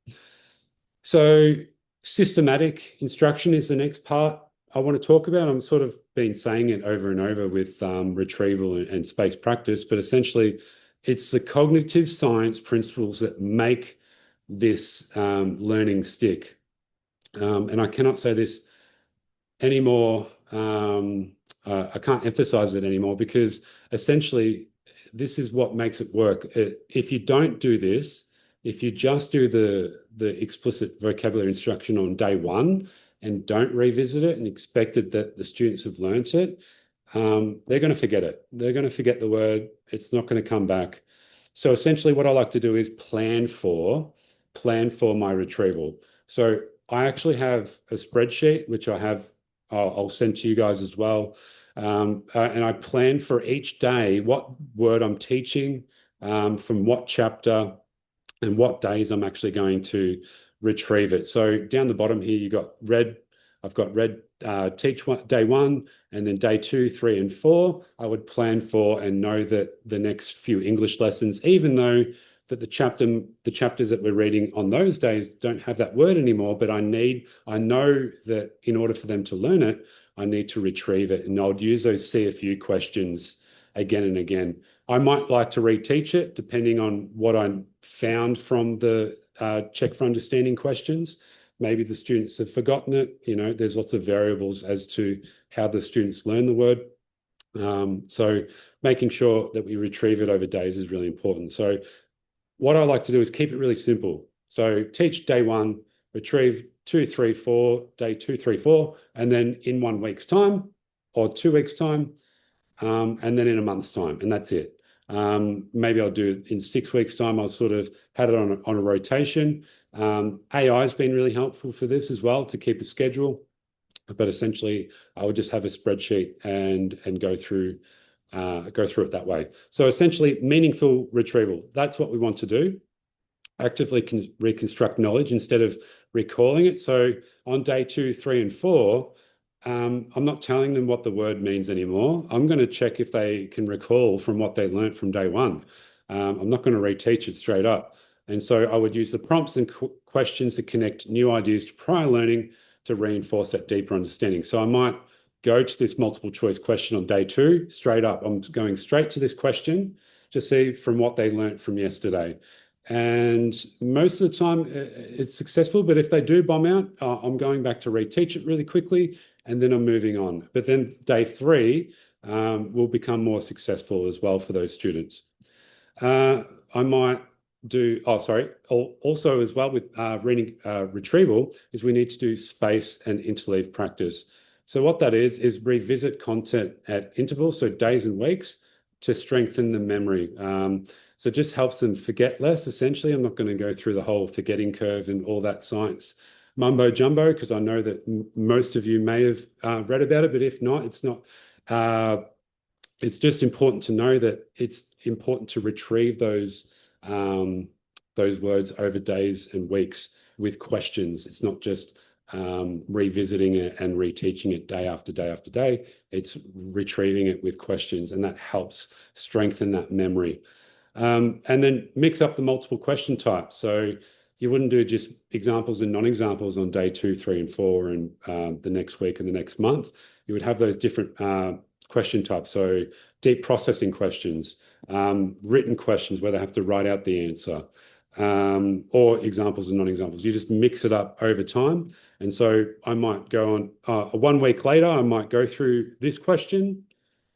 So systematic instruction is the next part I want to talk about. I'm sort of been saying it over and over with retrieval and space practice, but essentially it's the cognitive science principles that make this learning stick. And I cannot say this anymore. I can't emphasize it anymore because essentially this is what makes it work. If you don't do this, if you just do the explicit vocabulary instruction on day one and don't revisit it and expected that the students have learnt it, they're going to forget it. They're going to forget the word. It's not going to come back. So essentially what I like to do is plan for my retrieval. So I actually have a spreadsheet, which I'll send to you guys as well. And I plan for each day what word I'm teaching, from what chapter, and what days I'm actually going to retrieve it. So down the bottom here, I've got read teach day one, and then day two, three, and four. I would plan for and know that the next few English lessons, even though that the chapters that we're reading on those days don't have that word anymore, but I know that in order for them to learn it, I need to retrieve it. And I'll use those CFU questions again and again. I might like to reteach it depending on what I found from the check for understanding questions. Maybe the students have forgotten it. There's lots of variables as to how the students learn the word. So making sure that we retrieve it over days is really important. So what I like to do is keep it really simple. So teach day one, retrieve 2, 3, 4, day 2, 3, 4, and then in 1 week's time or 2 weeks' time, and then in a month's time, and that's it. Maybe I'll do it in 6 weeks' time. I'll sort of had it on a rotation. AI has been really helpful for this as well to keep a schedule, but essentially I would just have a spreadsheet and go through it that way. So essentially, meaningful retrieval. That's what we want to do. Actively reconstruct knowledge instead of recalling it. So on day 2, 3, and 4, I'm not telling them what the word means anymore. I'm going to check if they can recall from what they learned from day one. I'm not going to reteach it straight up. And so I would use the prompts and questions to connect new ideas to prior learning to reinforce that deeper understanding. So I might go to this multiple choice question on day 2 straight up. I'm going straight to this question to see from what they learned from yesterday. And most of the time it's successful, but if they do bomb out, I'm going back to reteach it really quickly, and then I'm moving on. But then day 3 will become more successful as well for those students. I might do, also as well with reading retrieval is we need to do space and interleave practice. So what that is revisit content at intervals, so days and weeks, to strengthen the memory. So it just helps them forget less, essentially. I'm not going to go through the whole forgetting curve and all that science mumbo jumbo, because I know that most of you may have read about it, but if not, it's not. It's just important to know that it's important to retrieve those words over days and weeks with questions. It's not just revisiting it and reteaching it day after day after day. It's retrieving it with questions, and that helps strengthen that memory. And then mix up the multiple question types. So you wouldn't do just examples and non-examples on day 2, 3, and 4 and the next week and the next month. You would have those different question types. So deep processing questions, written questions where they have to write out the answer, or examples and non-examples. You just mix it up over time. And so I might go on 1 week later, I might go through this question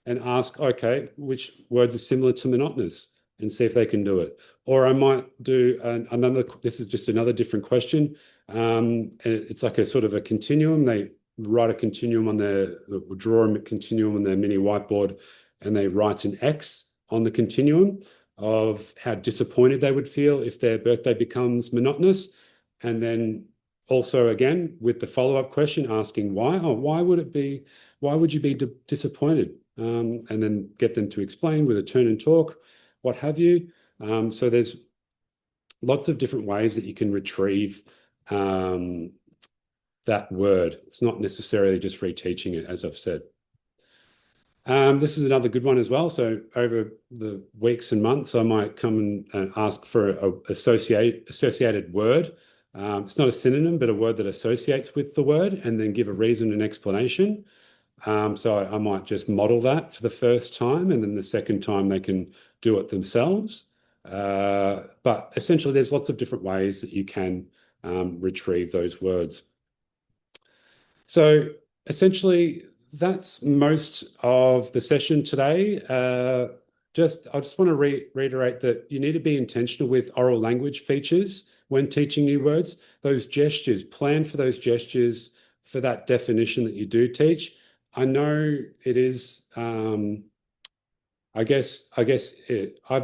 and ask, okay, which words are similar to monotonous, and see if they can do it. Or I might do another, this is just another different question. And it's like a sort of a continuum. They write a continuum on their, draw a continuum on their mini whiteboard, and they write an X on the continuum of how disappointed they would feel if their birthday becomes monotonous. And then also again with the follow-up question asking why. Oh, why would it be, why would you be disappointed? And then get them to explain with a turn and talk, what have you. So there's lots of different ways that you can retrieve um, that word. It's not necessarily just reteaching it, as I've said. This is another good one as well. So over the weeks and months, I might come and ask for a associated word. It's not a synonym, but a word that associates with the word, and then give a reason and explanation. So I might just model that for the first time, and then the second time they can do it themselves. But essentially, there's lots of different ways that you can retrieve those words. So essentially, that's most of the session today. I just want to reiterate that you need to be intentional with oral language features when teaching new words. Those gestures, plan for those gestures for that definition that you do teach. I know it is. I've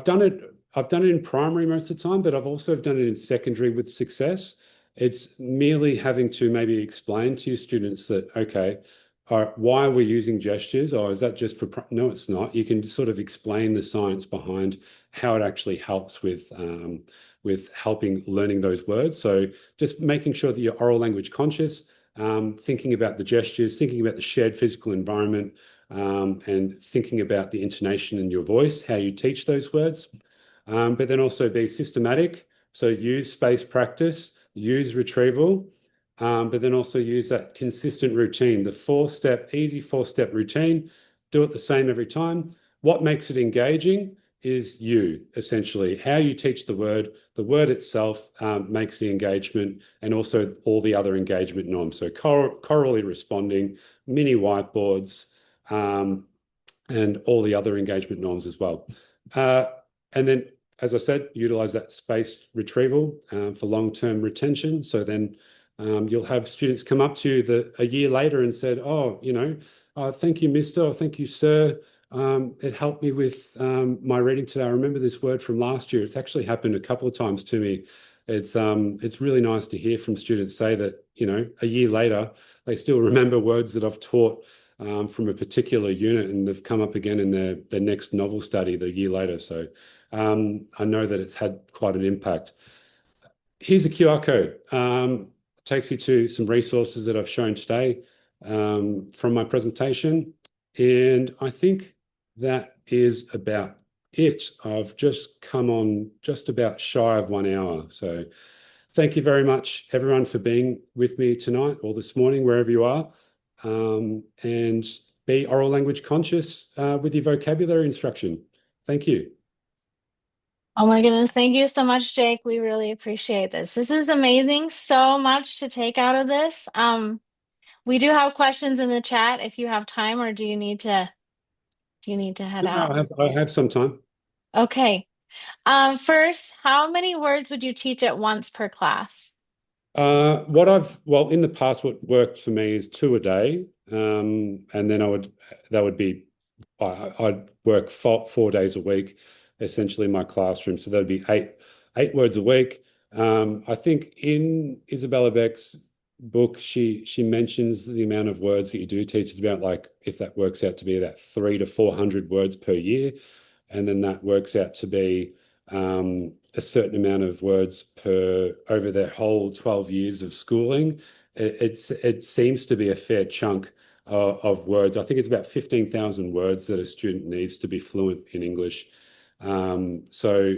done it in primary most of the time, but I've also done it in secondary with success. It's merely having to maybe explain to your students that, okay, all right, why are we using gestures? Or is that just for, no, it's not. You can sort of explain the science behind how it actually helps with helping learning those words. So just making sure that you're oral language conscious, thinking about the gestures, thinking about the shared physical environment, and thinking about the intonation in your voice, how you teach those words, but then also be systematic. So use spaced practice, use retrieval, but then also use that consistent routine, the easy four-step routine. Do it the same every time. What makes it engaging is you, essentially. How you teach the word itself makes the engagement, and also all the other engagement norms. So chorally responding, mini whiteboards, um, and all the other engagement norms as well. Uh, and then, as I said, utilize that spaced retrieval for long-term retention. So then you'll have students come up to you a year later and said, oh, thank you, mister, or thank you, sir. It helped me with my reading today. I remember this word from last year. It's actually happened a couple of times to me. It's really nice to hear from students say that, a year later, they still remember words that I've taught from a particular unit, and they've come up again in their next novel study the year later. So I know that it's had quite an impact. Here's a QR code. Takes you to some resources that I've shown today from my presentation. And I think that is about it. I've just come on just about shy of 1 hour. So thank you very much, everyone, for being with me tonight or this morning, wherever you are. And be oral language conscious with your vocabulary instruction. Thank you. Oh my goodness, thank you so much, Jake. We really appreciate this. This is amazing. So much to take out of this. We do have questions in the chat if you have time, or do you need to head No, out? I have some time. Okay. First, how many words would you teach at once per class? Well, in the past, what worked for me is two a day. And then that would be, I'd work 4 days a week, essentially in my classroom. So that'd be eight words a week. I think in Isabella Beck's book, she mentions the amount of words that you do teach is about, like, if that works out to be about 300 to 400 words per year. And then that works out to be a certain amount of words per over their whole 12 years of schooling. It seems to be a fair chunk of words. I think it's about 15,000 words that a student needs to be fluent in English. So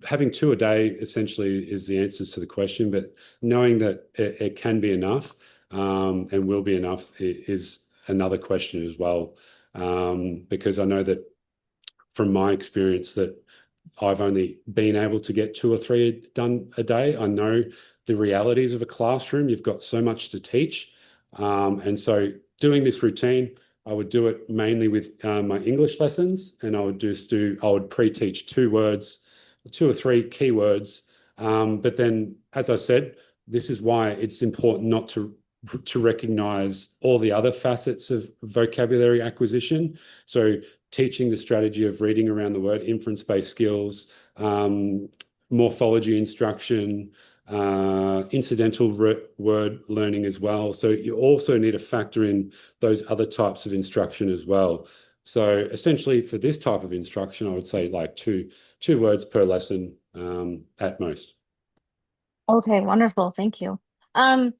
having two a day essentially is the answers to the question, but knowing that it can be enough and will be enough is another question as well. Because I know that from my experience that I've only been able to get two or three done a day. I know the realities of a classroom. You've got so much to teach. And so doing this routine, I would do it mainly with my English lessons, and I would pre-teach two words two or three keywords. But then, as I said, this is why it's important not to recognize all the other facets of vocabulary acquisition. So teaching the strategy of reading around the word, inference-based skills, morphology instruction, incidental word learning as well. So you also need to factor in those other types of instruction as well. So essentially, for this type of instruction, I would say like two words per lesson at most. Okay, wonderful. Thank you. Um,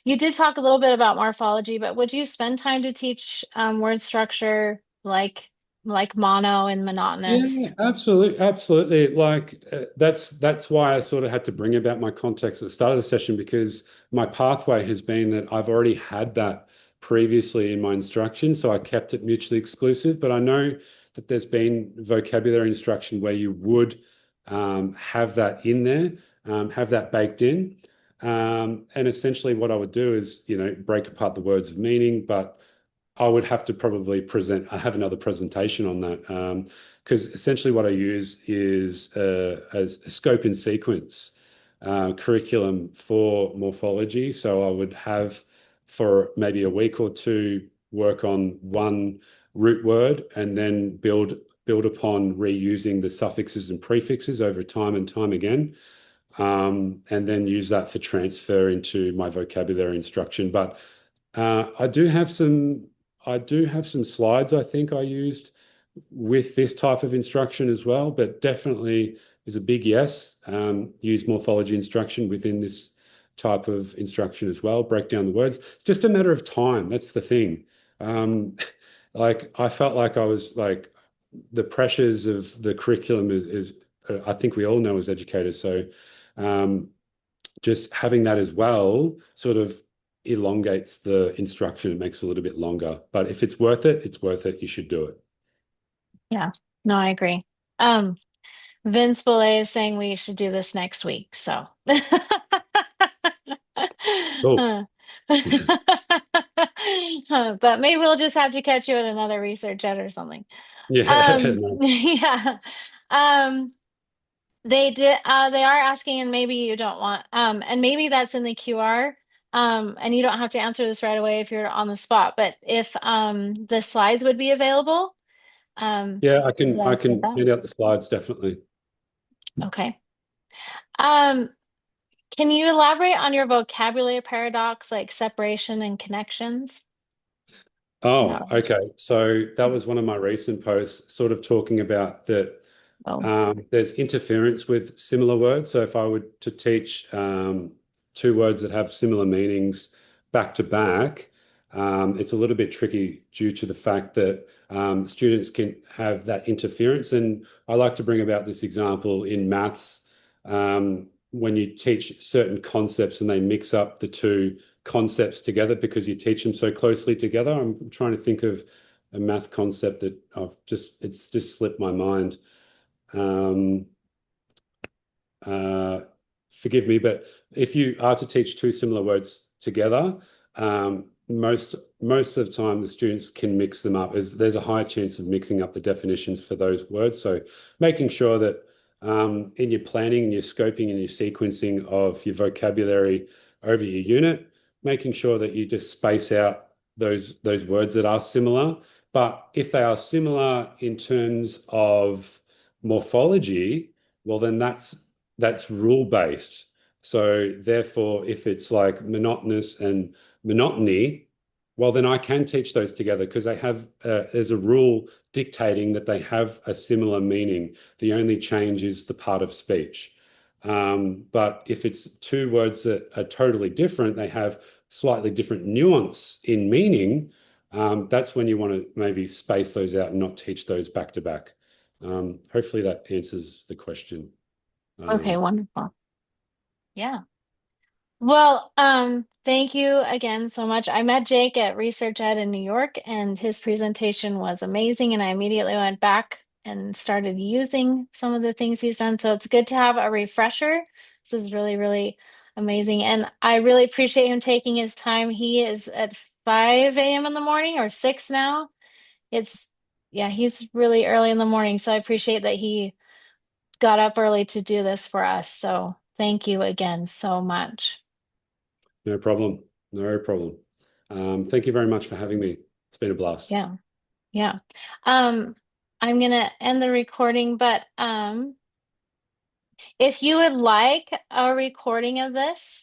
you did talk a little bit about morphology, but would you spend time to teach word structure like mono and Yeah, monotonous? absolutely, absolutely. Like that's why I sort of had to bring about my context at the start of the session because my pathway has been that I've already had that previously in my instruction, so I kept it mutually exclusive. But I know that there's been vocabulary instruction where you would have that in there, have that baked in, and essentially what I would do is, break apart the words of meaning, but I would have to probably I have another presentation on that because essentially what I use is as a scope and sequence curriculum for morphology. So I would have for maybe a week or two work on one root word and then build upon reusing the suffixes and prefixes over time and time again. And then use that for transfer into my vocabulary instruction. But I do have some slides I think I used with this type of instruction as well, but definitely is a big yes. Use morphology instruction within this type of instruction as well. Break down the words. It's just a matter of time. That's the thing. Um, like I felt like I was like the pressures of the curriculum is I think we all know as educators. So um, just having that as well sort of elongates the instruction. It makes it a little bit longer. But if it's worth it, it's worth it. You should do it. Yeah, no, I agree. Um, Vince Bollé is saying we should do this next week, so. Oh, Huh. But maybe we'll just have to catch you at another research ed or something. yeah. No. Yeah. Um, they are asking, and maybe you don't want, and maybe that's in the QR. And you don't have to answer this right away if you're on the spot, but if the slides would be available, Yeah, I so can that I I see can that. hand out the slides definitely. Okay. Um, can you elaborate on your vocabulary paradox, like separation and connections? Oh, No. okay. So that was one of my recent posts, sort of talking about that Oh, there's interference with similar words. So if I were to teach two words that have similar meanings back to back, it's a little bit tricky due to the fact that students can have that interference. And I like to bring about this example in maths when you teach certain concepts and they mix up the two concepts together because you teach them so closely together. I'm trying to think of a math concept that it's just slipped my mind. Um, uh, Forgive me, but if you are to teach two similar words together, most of the time the students can mix them up. There's a high chance of mixing up the definitions for those words. So making sure that in your planning and your scoping and your sequencing of your vocabulary over your unit, making sure that you just space out those words that are similar. But if they are similar in terms of morphology, well, then that's rule based. So therefore, if it's like monotonous and monotony, well, then I can teach those together because there's a rule dictating that they have a similar meaning. The only change is the part of speech. But if it's two words that are totally different, they have slightly different nuance in meaning. That's when you want to maybe space those out and not teach those back to back. Hopefully that answers the question. okay, Um, wonderful. Yeah. Well, thank you again so much. I met Jake at Research Ed in New York, and his presentation was amazing. And I immediately went back and started using some of the things he's done. So it's good to have a refresher. This is really, really amazing. And I really appreciate him taking his time. He is at 5 a.m. in the morning or 6 now. It's, yeah, he's really early in the morning. So I appreciate that he got up early to do this for us. So thank you again so much. No problem. No problem. Thank you very much for having me. It's been a blast. Yeah. Yeah. Um, I'm gonna end the recording, but if you would like a recording of this,